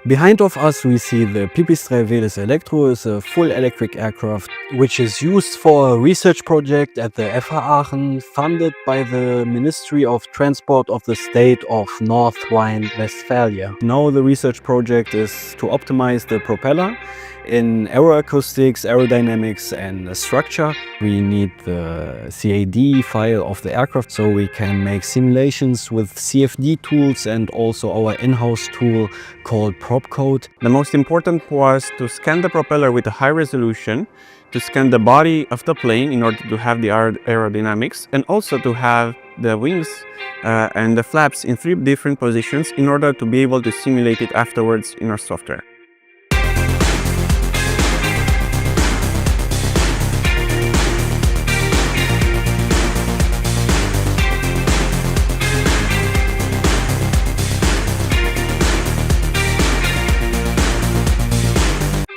Behind of us we see the Pipistrel Veles Elektro is a full electric aircraft which is used for a research project at the FH Aachen funded by the Ministry of Transport of the state of North Rhine-Westphalia. Now the research project is to optimize the propeller in aeroacoustics, aerodynamics and structure. We need the CAD file of the aircraft so we can make simulations with CFD tools and also our in-house tool called PropCode. The most important was to scan the propeller with a high resolution, to scan the body of the plane in order to have the aerodynamics, and also to have the wings and the flaps in 3 different positions in order to be able to simulate it afterwards in our software.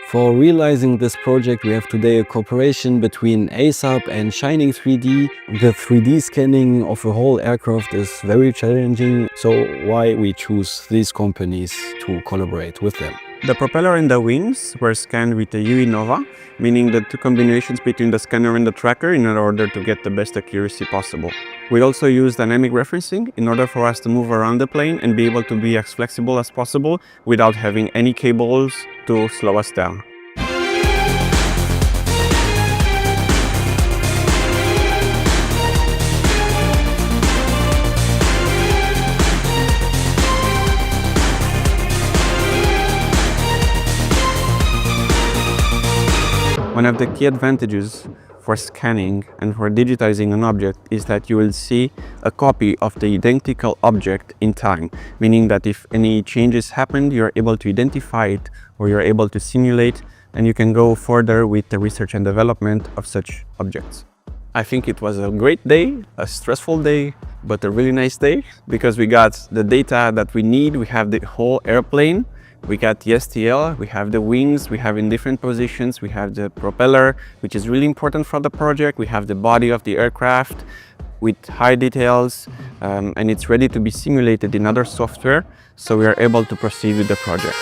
For realizing this project, we have today a cooperation between ASAP and Shining 3D. The 3D scanning of a whole aircraft is very challenging, so why we choose these companies to collaborate with them. The propeller and the wings were scanned with the UE Nova, meaning the 2 combinations between the scanner and the tracker in order to get the best accuracy possible. We also use dynamic referencing in order for us to move around the plane and be able to be as flexible as possible without having any cables to slow us down. One of the key advantages for scanning and for digitizing an object is that you will see a copy of the identical object in time, meaning that if any changes happened, you're able to identify it or you're able to simulate, and you can go further with the research and development of such objects. I think it was a great day, a stressful day, but a really nice day because we got the data that we need. We have the whole airplane. We got the STL, we have the wings, we have in different positions, we have the propeller, which is really important for the project. We have the body of the aircraft with high details, and it's ready to be simulated in other software, so we are able to proceed with the project.